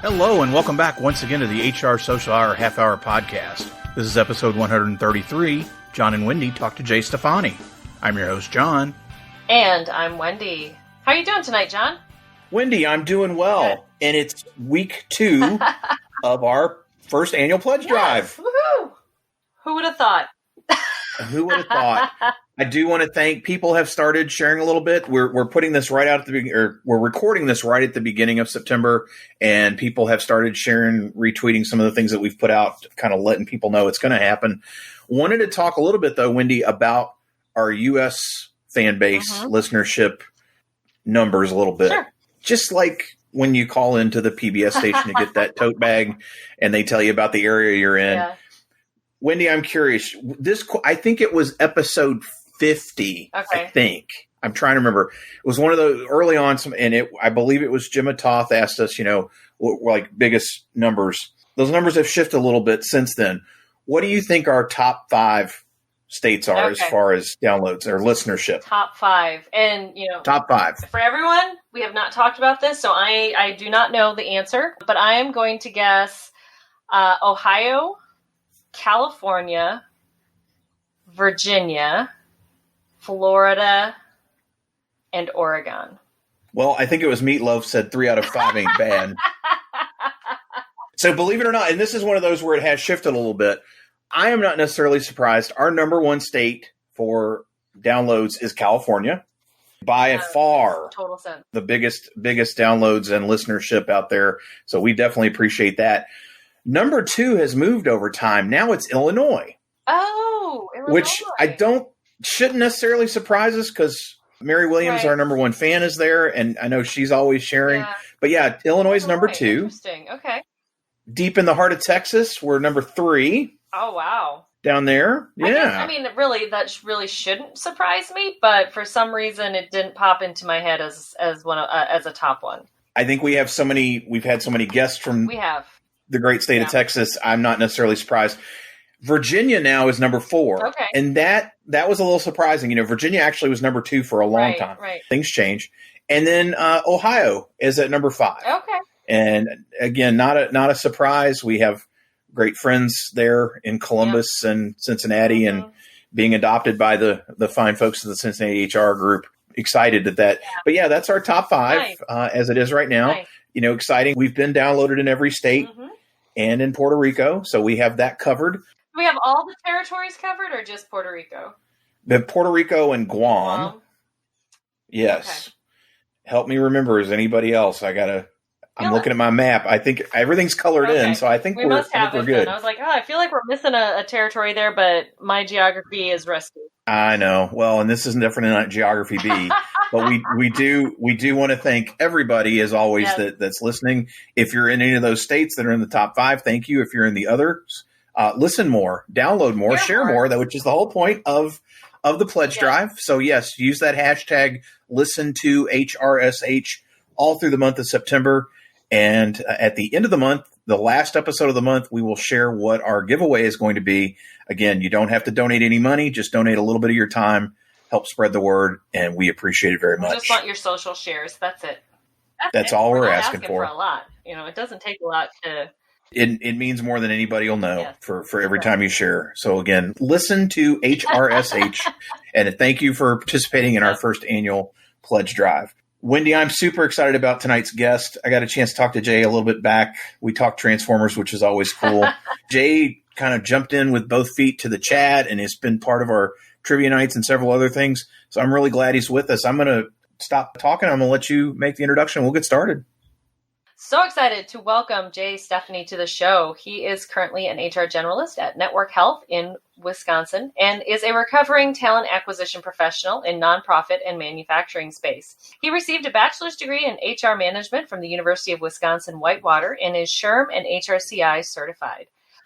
Hello, and welcome back once again to the HR Social Hour Half Hour Podcast. This is episode 133. Jon and Wendy talk to Jay Stephany. I'm your host, Jon. And I'm Wendy. How are you doing tonight, Jon? Wendy, I'm doing well. Good. And it's week 2 of our first annual pledge drive. Woohoo! Who would have thought? Who would have thought? I do want to thank people have started sharing a little bit. We're putting this right out at the beginning, or we're recording this right at the beginning of September, and people have started sharing, retweeting some of the things that we've put out, kind of letting people know it's going to happen. Wanted to talk a little bit though, Wendy, about our U.S. fan base listenership numbers a little bit. Sure. Just like when you call into the PBS station to get that tote bag, and they tell you about the area you're in. Yeah. Wendy, I'm curious. I think it was episode 50. Okay. I think I'm trying to remember. It was one of those early on, I believe it was Jim Toth asked us, what were like biggest numbers. Those numbers have shifted a little bit since then. What do you think our top 5 states are as far as downloads or listenership? Top 5, and top 5 for everyone. We have not talked about this, so I do not know the answer, but I am going to guess Ohio, California, Virginia, Florida, and Oregon. Well, I think it was Meatloaf said 3 out of 5 ain't bad. So believe it or not, and this is one of those where it has shifted a little bit, I am not necessarily surprised. Our number 1 state for downloads is California. By far, total sense. The biggest downloads and listenership out there. So we definitely appreciate that. Number 2 has moved over time. Now it's Illinois. Oh, Illinois. Which shouldn't necessarily surprise us because Mary Williams, our number 1 fan, is there. And I know she's always sharing. Yeah. But yeah, Illinois is number 2. Interesting. Okay. Deep in the heart of Texas, we're number 3. Oh, wow. Down there. Yeah. I mean, really, that really shouldn't surprise me. But for some reason, it didn't pop into my head as a top one. I think we've had so many guests from the great state of Texas. I'm not necessarily surprised. Virginia now is number 4. Okay. And that was a little surprising. Virginia actually was number 2 for a long time. Right. Things change. And then Ohio is at number 5. Okay. And again, not a surprise. We have great friends there in Columbus and Cincinnati and being adopted by the fine folks of the Cincinnati HR group. Excited at that. Yeah. But yeah, that's our top 5 as it is right now. Nice. Exciting. We've been downloaded in every state and in Puerto Rico. So we have that covered. Do we have all the territories covered or just Puerto Rico? The Puerto Rico and Guam. Yes. Okay. Help me remember. Is anybody else? I'm looking at my map. I think everything's colored in, so I think we're good. I was like, I feel like we're missing a territory there, but my geography is rusty. I know. Well, and this is definitely not Geography B, but we do want to thank everybody as always that's listening. If you're in any of those states that are in the top 5, thank you. If you're in the others, listen more, download more, share more, which is the whole point of the pledge drive. So yes, use that hashtag listen to HRSH all through the month of September. And at the end of the month, the last episode of the month, we will share what our giveaway is going to be. Again, you don't have to donate any money. Just donate a little bit of your time. Help spread the word. And we appreciate it very much. We just want your social shares. That's it. That's all we're asking for. A lot. It doesn't take a lot to... It means more than anybody will know for every time you share. So again, listen to HRSH. And thank you for participating in our first annual pledge drive. Wendy, I'm super excited about tonight's guest. I got a chance to talk to Jay a little bit back. We talked Transformers, which is always cool. Jay kind of jumped in with both feet to the chat and has been part of our trivia nights and several other things. So I'm really glad he's with us. I'm going to stop talking. I'm going to let you make the introduction. We'll get started. So excited to welcome Jay Stephany to the show. He is currently an HR generalist at Network Health in Wisconsin and is a recovering talent acquisition professional in nonprofit and manufacturing space. He received a bachelor's degree in HR management from the University of Wisconsin-Whitewater and is SHRM and HRCI certified.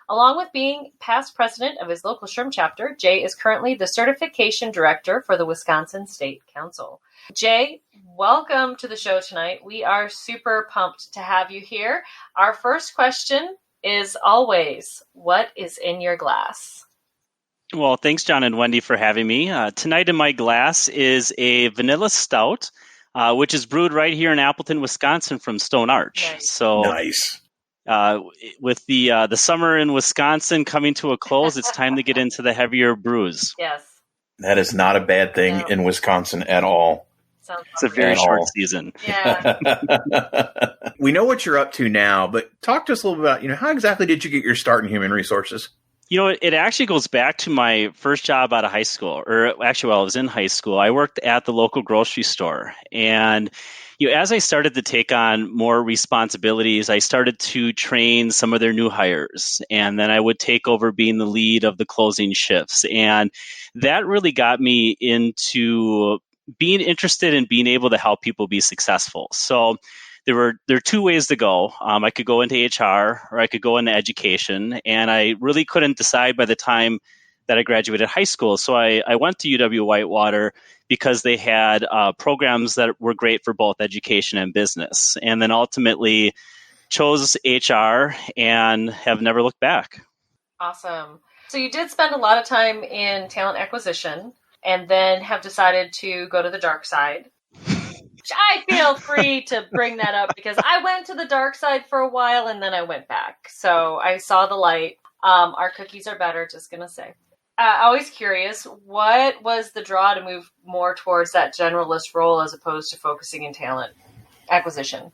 Along with being past president of his local SHRM chapter, Jay is currently the certification director for the Wisconsin State Council. Jay, welcome to the show tonight. We are super pumped to have you here. Our first question is always, what is in your glass? Well, thanks, Jon and Wendy, for having me. Tonight in my glass is a vanilla stout, which is brewed right here in Appleton, Wisconsin from Stone Arch. Nice. So, nice. with the summer in Wisconsin coming to a close, it's time to get into the heavier brews. Yes. That is not a bad thing in Wisconsin at all. It's a very short season. Yeah. We know what you're up to now, but talk to us a little bit about, how exactly did you get your start in human resources? It actually goes back to my first job out of high school, or actually while I was in high school. I worked at the local grocery store. And as I started to take on more responsibilities, I started to train some of their new hires. And then I would take over being the lead of the closing shifts. And that really got me into being interested in being able to help people be successful. So there are two ways to go. I could go into HR or I could go into education. And I really couldn't decide by the time that I graduated high school. So I went to UW-Whitewater because they had programs that were great for both education and business. And then ultimately chose HR and have never looked back. Awesome. So you did spend a lot of time in talent acquisition and then have decided to go to the dark side. I feel free to bring that up because I went to the dark side for a while and then I went back. So I saw the light. Our cookies are better, just going to say. Always curious, what was the draw to move more towards that generalist role as opposed to focusing in talent acquisition?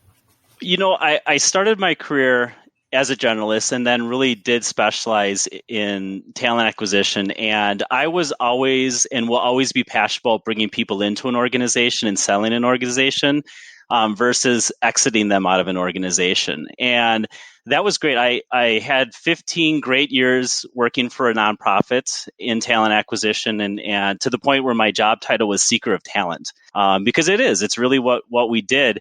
I started my career as a generalist and then really did specialize in talent acquisition. And I was always and will always be passionate about bringing people into an organization and selling an organization versus exiting them out of an organization. And that was great. I had 15 great years working for a nonprofit in talent acquisition and to the point where my job title was Seeker of Talent because it's really what we did.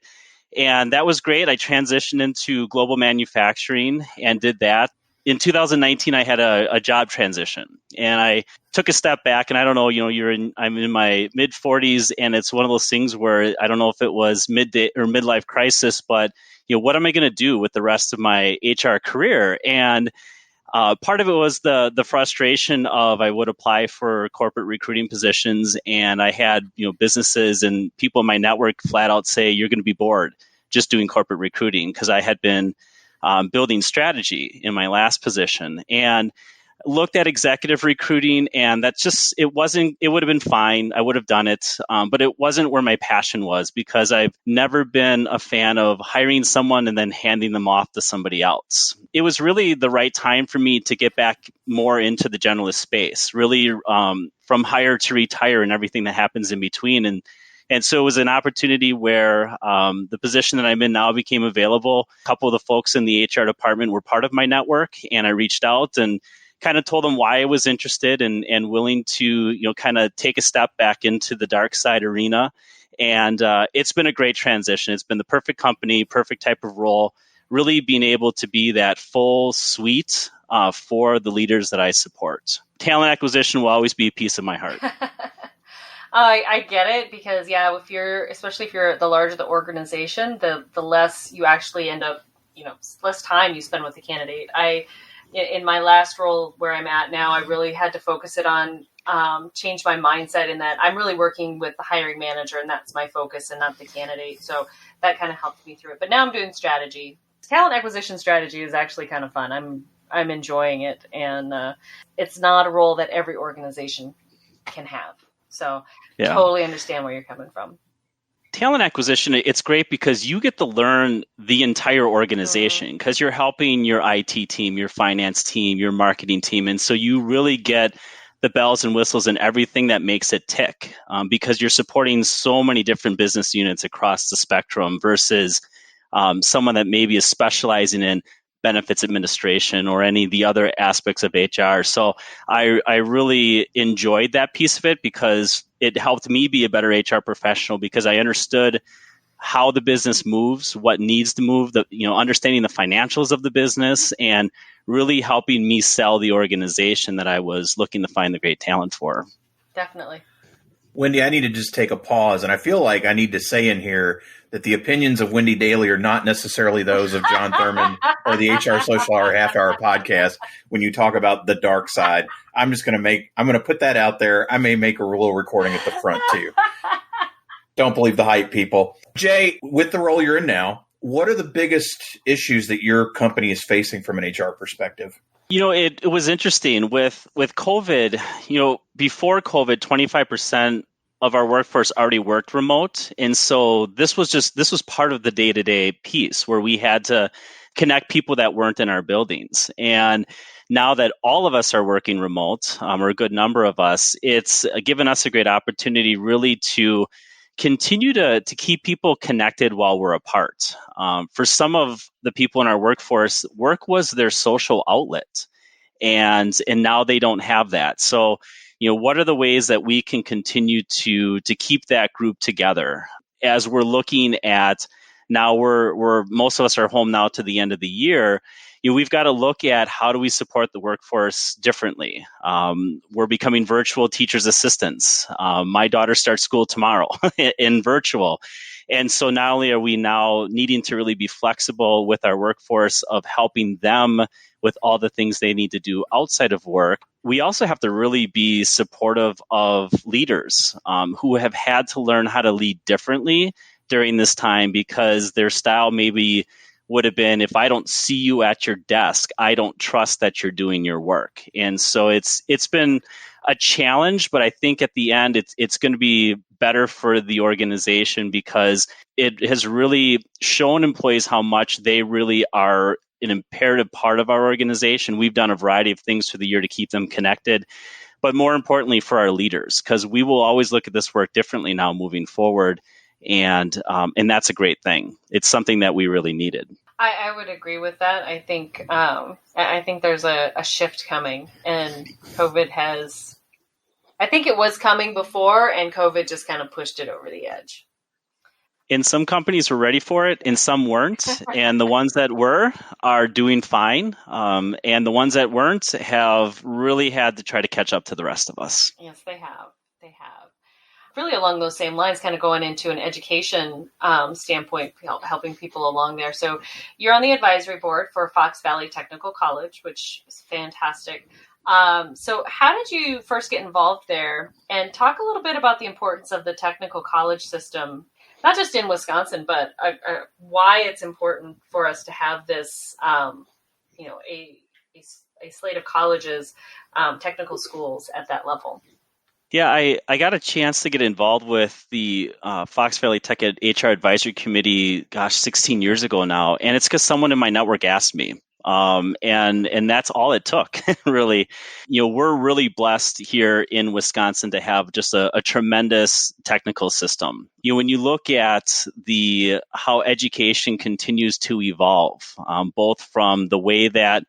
And that was great. I transitioned into global manufacturing and did that. In 2019, I had a job transition and I took a step back and I don't know, I'm in my mid 40s and it's one of those things where I don't know if it was midday or midlife crisis, but what am I going to do with the rest of my HR career? And part of it was the frustration of I would apply for corporate recruiting positions and I had, businesses and people in my network flat out say, you're going to be bored just doing corporate recruiting because I had been building strategy in my last position and looked at executive recruiting and it would have been fine. I would have done it, but it wasn't where my passion was because I've never been a fan of hiring someone and then handing them off to somebody else. It was really the right time for me to get back more into the generalist space, really from hire to retire and everything that happens in between. And so it was an opportunity where the position that I'm in now became available. A couple of the folks in the HR department were part of my network, and I reached out and kind of told them why I was interested and willing to, kind of take a step back into the dark side arena. And it's been a great transition. It's been the perfect company, perfect type of role, really being able to be that full suite for the leaders that I support. Talent acquisition will always be a piece of my heart. I get it because especially if you're the larger the organization, the less you actually end up, less time you spend with the candidate. In my last role where I'm at now, I really had to focus it on change my mindset in that I'm really working with the hiring manager and that's my focus and not the candidate. So that kind of helped me through it. But now I'm doing strategy. Talent acquisition strategy is actually kind of fun. I'm enjoying it, and it's not a role that every organization can have. So totally understand where you're coming from. Talent acquisition, it's great because you get to learn the entire organization because you're helping your IT team, your finance team, your marketing team. And so you really get the bells and whistles and everything that makes it tick because you're supporting so many different business units across the spectrum versus someone that maybe is specializing in benefits administration or any of the other aspects of HR. So I really enjoyed that piece of it because it helped me be a better HR professional because I understood how the business moves, what needs to move, understanding the financials of the business and really helping me sell the organization that I was looking to find the great talent for. Definitely. Wendy, I need to just take a pause, and I feel like I need to say in here that the opinions of Wendy Daly are not necessarily those of John Thurman or the HR Social Hour Half Hour podcast when you talk about the dark side. I'm going to put that out there. I may make a little recording at the front too. Don't believe the hype, people. Jay, with the role you're in now, What are the biggest issues that your company is facing from an HR perspective? It was interesting with COVID. Before COVID, 25% of our workforce already worked remote, and so this was part of the day-to-day piece where we had to connect people that weren't in our buildings. And now that all of us are working remote, or a good number of us, it's given us a great opportunity really to continue to keep people connected while we're apart. For some of the people in our workforce, work was their social outlet, and now they don't have that. So, what are the ways that we can continue to keep that group together as we're looking at now? We're most of us are home now to the end of the year. We've got to look at how do we support the workforce differently. We're becoming virtual teachers' assistants. My daughter starts school tomorrow in virtual. And so not only are we now needing to really be flexible with our workforce of helping them with all the things they need to do outside of work, we also have to really be supportive of leaders who have had to learn how to lead differently during this time because their style maybe would have been, if I don't see you at your desk, I don't trust that you're doing your work. And so it's been a challenge, but I think at the end it's going to be better for the organization because it has really shown employees how much they really are an imperative part of our organization. We've done a variety of things through the year to keep them connected, but more importantly for our leaders, because we will always look at this work differently now moving forward. And that's a great thing. It's something that we really needed. I would agree with that. I think there's a shift coming, and COVID has. I think it was coming before, and COVID just kind of pushed it over the edge. And some companies were ready for it, and some weren't. And the ones that were are doing fine, and the ones that weren't have really had to try to catch up to the rest of us. Yes, they have. They have. Really along those same lines, kind of going into an education standpoint, helping people along there. So you're on the advisory board for Fox Valley Technical College, which is fantastic. So how did you first get involved there? And talk a little bit about the importance of the technical college system, not just in Wisconsin, but why it's important for us to have this, a slate of colleges, technical schools at that level. Yeah, I got a chance to get involved with the Fox Valley Tech HR Advisory Committee, 16 years ago now. And it's because someone in my network asked me. And that's all it took, really. We're really blessed here in Wisconsin to have just a tremendous technical system. When you look at how education continues to evolve, both from the way that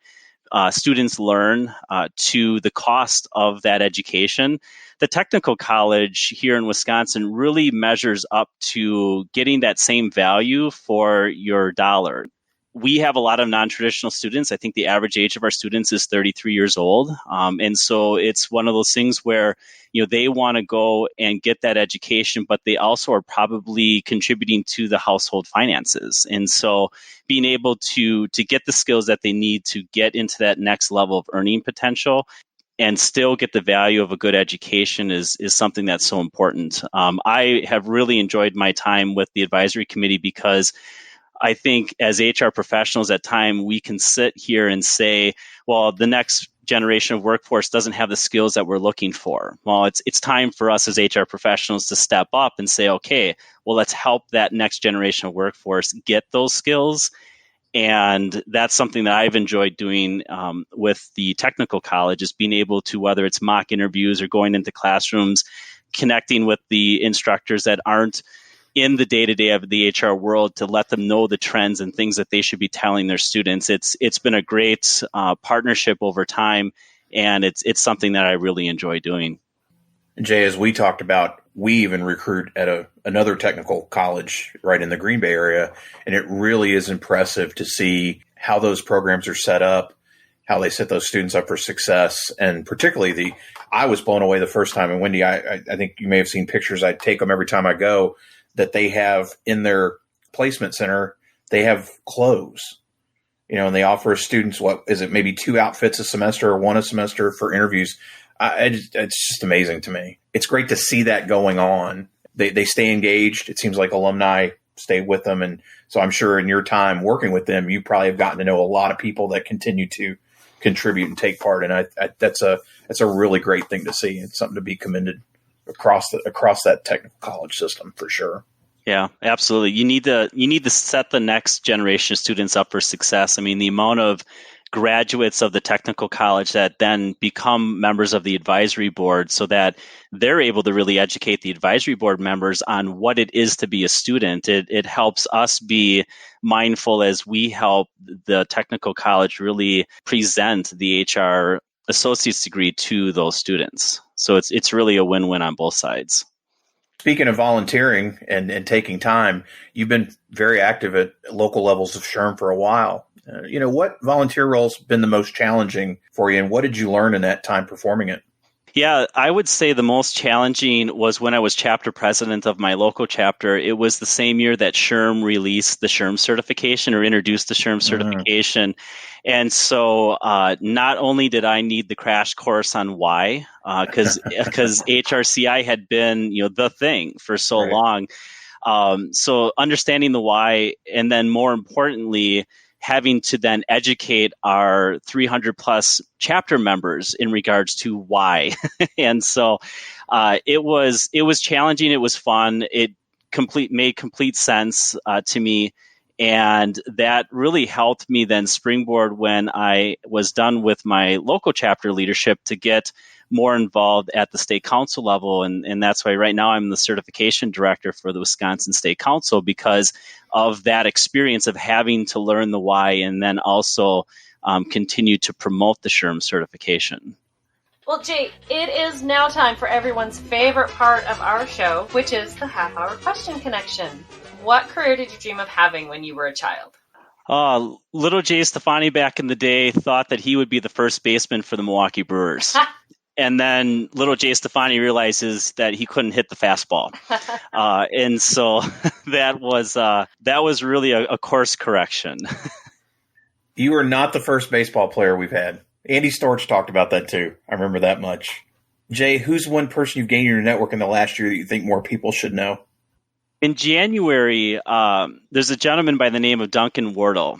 students learn to the cost of that education, the technical college here in Wisconsin really measures up to getting that same value for your dollar. We have a lot of non-traditional students. I think the average age of our students is 33 years old. And so it's one of those things where, they want to go and get that education, but they also are probably contributing to the household finances. And so being able to get the skills that they need to get into that next level of earning potential and still get the value of a good education is something that's so important. I have really enjoyed my time with the advisory committee because I think as HR professionals at time, we can sit here and say, well, the next generation of workforce doesn't have the skills that we're looking for. Well, it's time for us as HR professionals to step up and say, okay, well, let's help that next generation of workforce get those skills. And that's something that I've enjoyed doing with the technical college, is being able to, whether it's mock interviews or going into classrooms, connecting with the instructors that aren't in the day-to-day of the HR world to let them know the trends and things that they should be telling their students. It's been a great partnership over time, and it's something that I really enjoy doing. Jay, as we talked about, we even recruit at another technical college right in the Green Bay area, and it really is impressive to see how those programs are set up, how they set those students up for success, and particularly I was blown away the first time. And Wendy, I think you may have seen pictures. I take them every time I go, that they have in their placement center, they have clothes, and they offer students, maybe 2 outfits a semester or 1 a semester for interviews. It's just amazing to me. It's great to see that going on. They stay engaged. It seems like alumni stay with them. And so I'm sure in your time working with them, you probably have gotten to know a lot of people that continue to contribute and take part. And that's a really great thing to see. It's something to be commended across that technical college system for sure. Yeah, absolutely. You need to set the next generation of students up for success. I mean, the amount of graduates of the technical college that then become members of the advisory board so that they're able to really educate the advisory board members on what it is to be a student. It helps us be mindful as we help the technical college really present the HR associate's degree to those students. So it's really a win-win on both sides. Speaking of volunteering and taking time, you've been very active at local levels of SHRM for a while. What volunteer role's been the most challenging for you, and what did you learn in that time performing it? Yeah, I would say the most challenging was when I was chapter president of my local chapter. It was the same year that SHRM released the SHRM certification or introduced the SHRM certification. And so not only did I need the crash course on why, because HRCI had been the thing for so long. So understanding the why, and then more importantly, having to then educate our 300 plus chapter members in regards to why. And so it was challenging. It was fun. It made complete sense to me. And that really helped me then springboard when I was done with my local chapter leadership to get more involved at the state council level. And that's why right now I'm the certification director for the Wisconsin State Council, because of that experience of having to learn the why and then also continue to promote the SHRM certification. Well, Jay, it is now time for everyone's favorite part of our show, which is the half-hour question connection. What career did you dream of having when you were a child? Little Jay Stephany back in the day thought that he would be the first baseman for the Milwaukee Brewers. And then little Jay Stephany realizes that he couldn't hit the fastball. And so that was really a course correction. You are not the first baseball player we've had. Andy Storch talked about that too. I remember that much. Jay, who's one person you've gained in your network in the last year that you think more people should know? In January, there's a gentleman by the name of Duncan Wardle.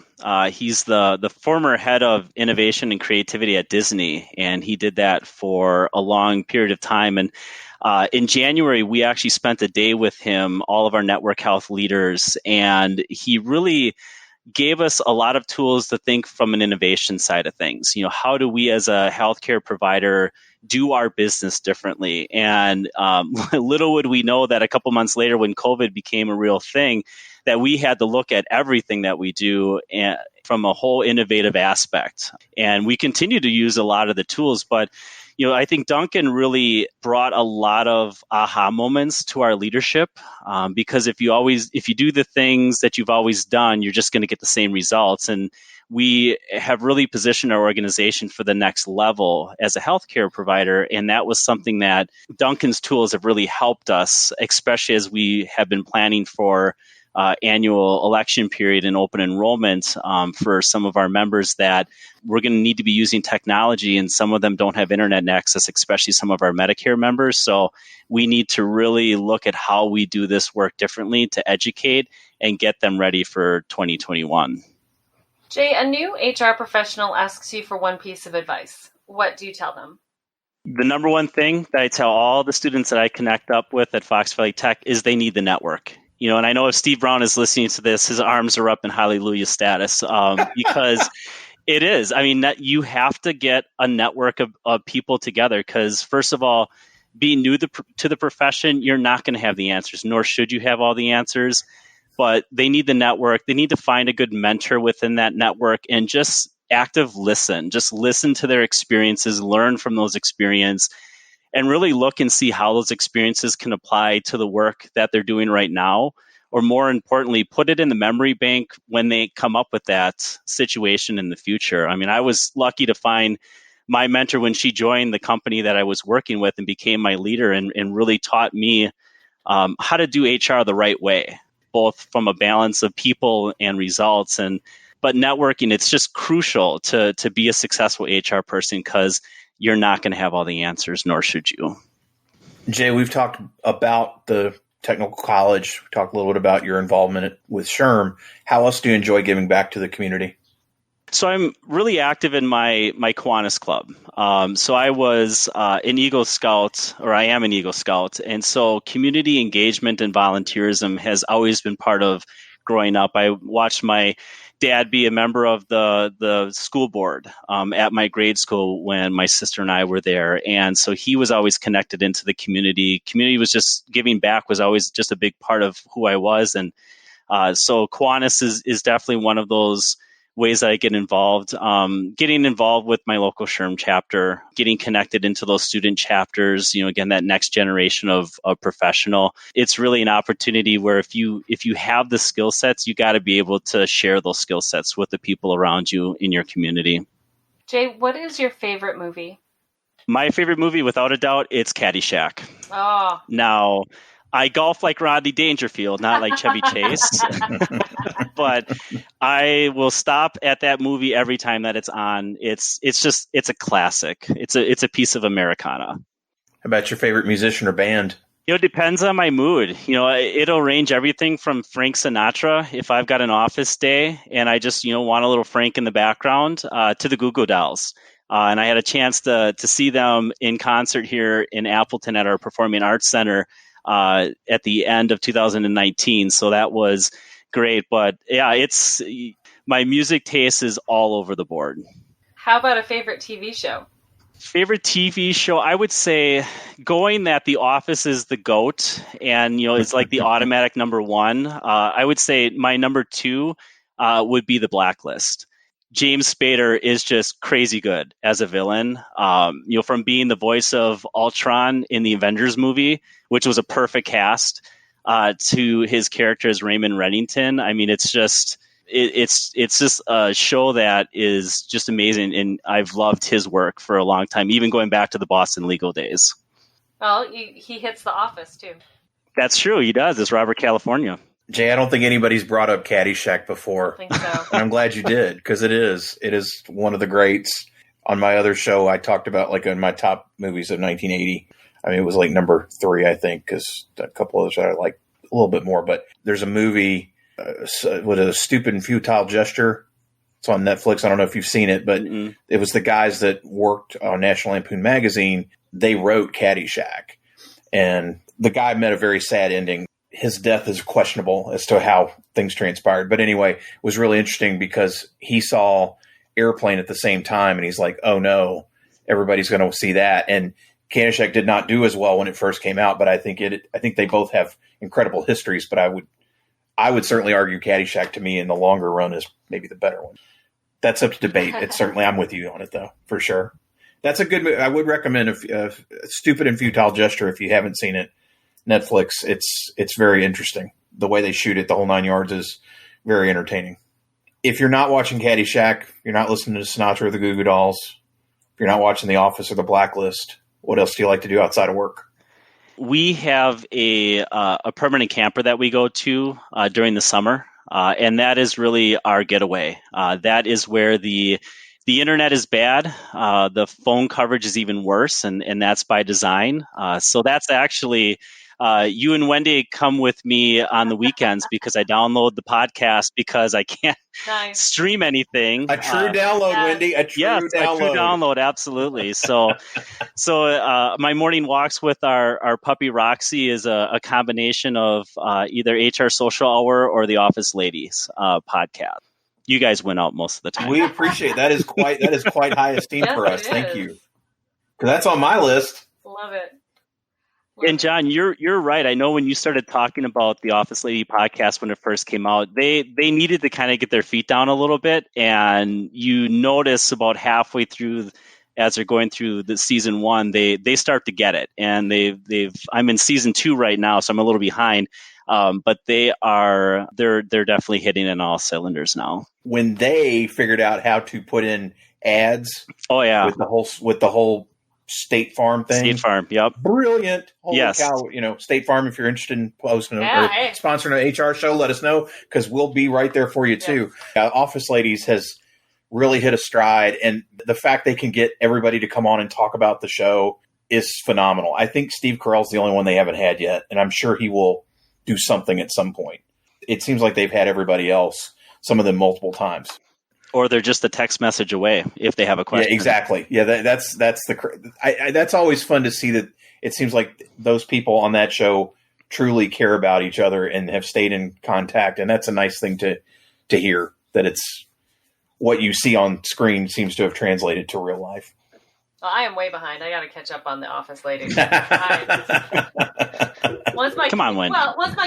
He's the former head of innovation and creativity at Disney, and he did that for a long period of time. And in January, we actually spent a day with him, all of our network health leaders, and he really gave us a lot of tools to think from an innovation side of things. How do we as a healthcare provider do our business differently? And little would we know that a couple months later, when COVID became a real thing, that we had to look at everything that we do from a whole innovative aspect. And we continue to use a lot of the tools, but I think Duncan really brought a lot of aha moments to our leadership, because if you do the things that you've always done, you're just going to get the same results. And we have really positioned our organization for the next level as a healthcare provider. And that was something that Duncan's tools have really helped us, especially as we have been planning for annual election period and open enrollment for some of our members, that we're going to need to be using technology, and some of them don't have internet access, especially some of our Medicare members. So we need to really look at how we do this work differently to educate and get them ready for 2021. Jay, a new HR professional asks you for one piece of advice. What do you tell them? The number one thing that I tell all the students that I connect up with at Fox Valley Tech is they need the network. And I know if Steve Brown is listening to this, his arms are up in hallelujah status, because it is. I mean, you have to get a network of people together, because first of all, being new to the profession, you're not going to have the answers, nor should you have all the answers. But they need the network. They need to find a good mentor within that network and just active listen. Just listen to their experiences, learn from those experiences, and really look and see how those experiences can apply to the work that they're doing right now. Or more importantly, put it in the memory bank when they come up with that situation in the future. I mean, I was lucky to find my mentor when she joined the company that I was working with and became my leader, and really taught me how to do HR the right way, both from a balance of people and results. But networking, it's just crucial to be a successful HR person, because you're not going to have all the answers, nor should you. Jay, we've talked about the Technical College. We talked a little bit about your involvement with SHRM. How else do you enjoy giving back to the community? So I'm really active in my Kiwanis Club. So I was an Eagle Scout, or I am an Eagle Scout. And so community engagement and volunteerism has always been part of growing up. I watched my dad be a member of the school board at my grade school when my sister and I were there. And so he was always connected into the community. Community was just giving back was always just a big part of who I was. And so Kiwanis is definitely one of those ways that I get involved. Getting involved with my local SHRM chapter, getting connected into those student chapters, again, that next generation of professional. It's really an opportunity where if you have the skill sets, you got to be able to share those skill sets with the people around you in your community. Jay, what is your favorite movie? My favorite movie, without a doubt, it's Caddyshack. Oh. Now, I golf like Rodney Dangerfield, not like Chevy Chase, but I will stop at that movie every time that it's on. It's a classic. It's a piece of Americana. How about your favorite musician or band? It depends on my mood. It'll range everything from Frank Sinatra, if I've got an office day and I just, want a little Frank in the background, to the Goo Goo Dolls. And I had a chance to see them in concert here in Appleton at our Performing Arts Center at the end of 2019. So that was great. But yeah, my music taste is all over the board. How about a favorite TV show? Favorite TV show, I would say going that The Office is the GOAT and, it's like the automatic number one. I would say my number two would be The Blacklist. James Spader is just crazy good as a villain. From being the voice of Ultron in the Avengers movie, which was a perfect cast, to his character as Raymond Reddington. I mean, it's just a show that is just amazing, and I've loved his work for a long time, even going back to the Boston legal days. Well, he hits The Office too. That's true. He does. It's Robert California. Jay, I don't think anybody's brought up Caddyshack before. I think so. And I'm glad you did, because it is one of the greats. On my other show, I talked about like in my top movies of 1980. I mean, it was like number 3, I think, because a couple others I like a little bit more. But there's a movie with a stupid and futile gesture. It's on Netflix. I don't know if you've seen it, but It was the guys that worked on National Lampoon magazine. They wrote Caddyshack, and the guy met a very sad ending. His death is questionable as to how things transpired. But anyway, it was really interesting because he saw Airplane at the same time, and he's like, oh no, everybody's going to see that. And Caddyshack did not do as well when it first came out, but I think they both have incredible histories. But I would certainly argue Caddyshack, to me, in the longer run, is maybe the better one. That's up to debate. It's certainly, I'm with you on it though, for sure. That's a good movie. I would recommend Stupid and Futile Gesture if you haven't seen it. Netflix, it's very interesting. The way they shoot it, the whole 9 yards, is very entertaining. If you're not watching Caddyshack, you're not listening to Sinatra or the Goo Goo Dolls, if you're not watching The Office or The Blacklist, what else do you like to do outside of work? We have a permanent camper that we go to during the summer, and that is really our getaway. That is where the internet is bad. The phone coverage is even worse, and that's by design. So that's actually... you and Wendy come with me on the weekends because I download the podcast because I can't stream anything. A true download, Wendy. A true download. Absolutely. So my morning walks with our puppy Roxy is a combination of either HR Social Hour or the Office Ladies podcast. You guys win out most of the time. We appreciate that. Is quite high esteem for us. Thank you. Because that's on my list. Love it. And John, you're right. I know when you started talking about the Office Lady podcast when it first came out, they needed to kind of get their feet down a little bit, and you notice about halfway through, as they're going through the season 1, they start to get it, and I'm in season 2 right now, so I'm a little behind, but they're definitely hitting in all cylinders now. When they figured out how to put in ads, with the whole State Farm thing. State Farm, yep. Brilliant. Holy yes. cow. State Farm, if you're interested in posting or sponsoring an HR show, let us know, because we'll be right there for you too. Office Ladies has really hit a stride, and the fact they can get everybody to come on and talk about the show is phenomenal. I think Steve Carell's the only one they haven't had yet, and I'm sure he will do something at some point. It seems like they've had everybody else, some of them multiple times. Or they're just a text message away if they have a question. Yeah, exactly. Yeah, that's always fun to see that it seems like those people on that show truly care about each other and have stayed in contact. And that's a nice thing to hear, that it's what you see on screen seems to have translated to real life. Well, I am way behind. I got to catch up on The Office Lady. Once my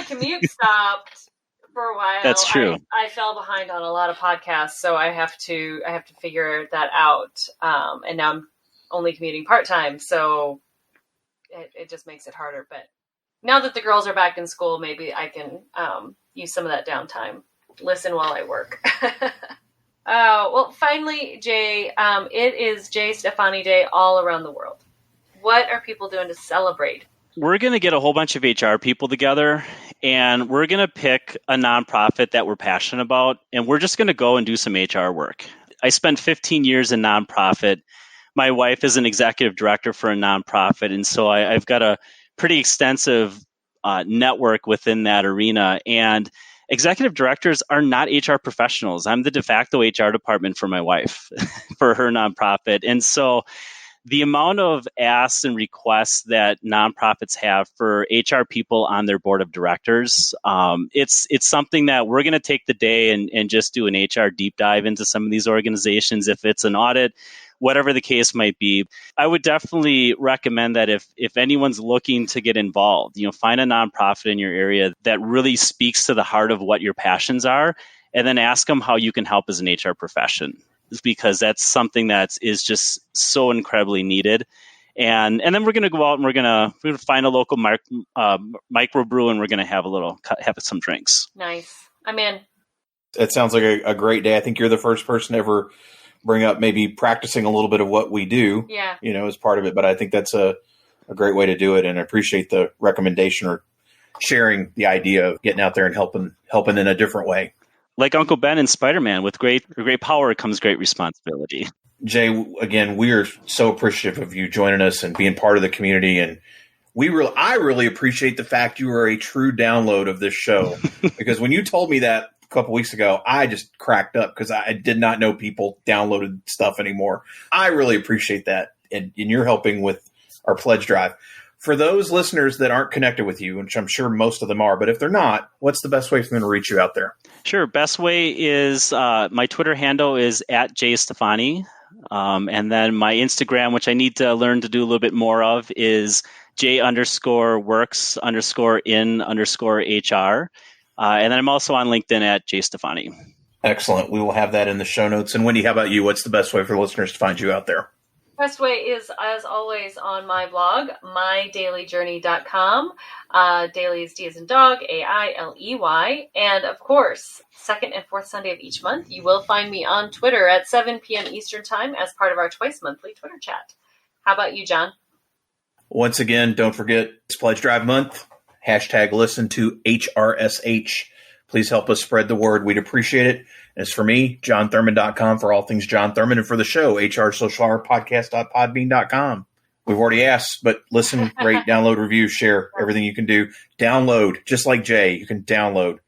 commute stopped for a while, that's true. I fell behind on a lot of podcasts, so I have to figure that out. And now I'm only commuting part-time, so it just makes it harder. But now that the girls are back in school, maybe I can use some of that downtime. Listen while I work. Well, finally, Jay, it is Jay Stephany Day all around the world. What are people doing to celebrate? We're going to get a whole bunch of HR people together, and we're going to pick a nonprofit that we're passionate about, and we're just going to go and do some HR work. I spent 15 years in nonprofit. My wife is an executive director for a nonprofit, and so I've got a pretty extensive network within that arena. And executive directors are not HR professionals. I'm the de facto HR department for my wife, for her nonprofit. And so the amount of asks and requests that nonprofits have for HR people on their board of directors, it's something that we're going to take the day and just do an HR deep dive into some of these organizations. If it's an audit, whatever the case might be, I would definitely recommend that if anyone's looking to get involved, find a nonprofit in your area that really speaks to the heart of what your passions are, and then ask them how you can help as an HR profession, because that's something that is just so incredibly needed. And then we're going to go out and we're going to find a local microbrew, and we're going to have some drinks. Nice. I'm in. It sounds like a great day. I think you're the first person to ever bring up maybe practicing a little bit of what we do, as part of it. But I think that's a great way to do it. And I appreciate the recommendation or sharing the idea of getting out there and helping in a different way. Like Uncle Ben and Spider-Man, with great power comes great responsibility. Jay, again, we are so appreciative of you joining us and being part of the community. And I really appreciate the fact you are a true download of this show, because when you told me that a couple weeks ago, I just cracked up because I did not know people downloaded stuff anymore. I really appreciate that. And you're helping with our pledge drive. For those listeners that aren't connected with you, which I'm sure most of them are, but if they're not, what's the best way for them to reach you out there? Sure. Best way is my Twitter handle is @JayStephany. And then my Instagram, which I need to learn to do a little bit more of, is J_works_in_HR. And then I'm also on LinkedIn @Jay Stephany. Excellent. We will have that in the show notes. And Wendy, how about you? What's the best way for listeners to find you out there? Best way is, as always, on my blog, mydailyjourney.com. Daily is D as in dog, AILEY. And of course, second and fourth Sunday of each month, you will find me on Twitter at 7 p.m. Eastern Time as part of our twice monthly Twitter chat. How about you, John? Once again, don't forget, it's Pledge Drive Month. #listen to HRSH. Please help us spread the word. We'd appreciate it. As for me, JonThurman.com for all things Jon Thurman, and for the show, HRSocialHourPodcast.podbean.com. We've already asked, but listen, rate, download, review, share, everything you can do. Download, just like Jay, you can download.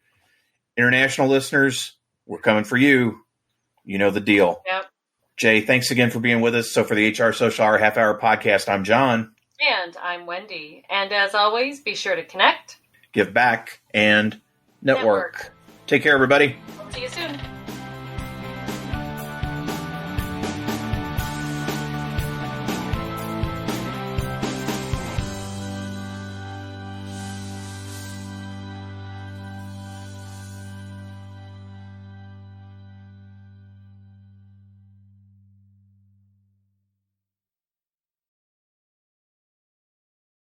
International listeners, we're coming for you. You know the deal. Yep. Jay, thanks again for being with us. So for the HR Social Hour Half Hour Podcast, I'm John. And I'm Wendy. And as always, be sure to connect, give back, and network. Take care, everybody. See you soon.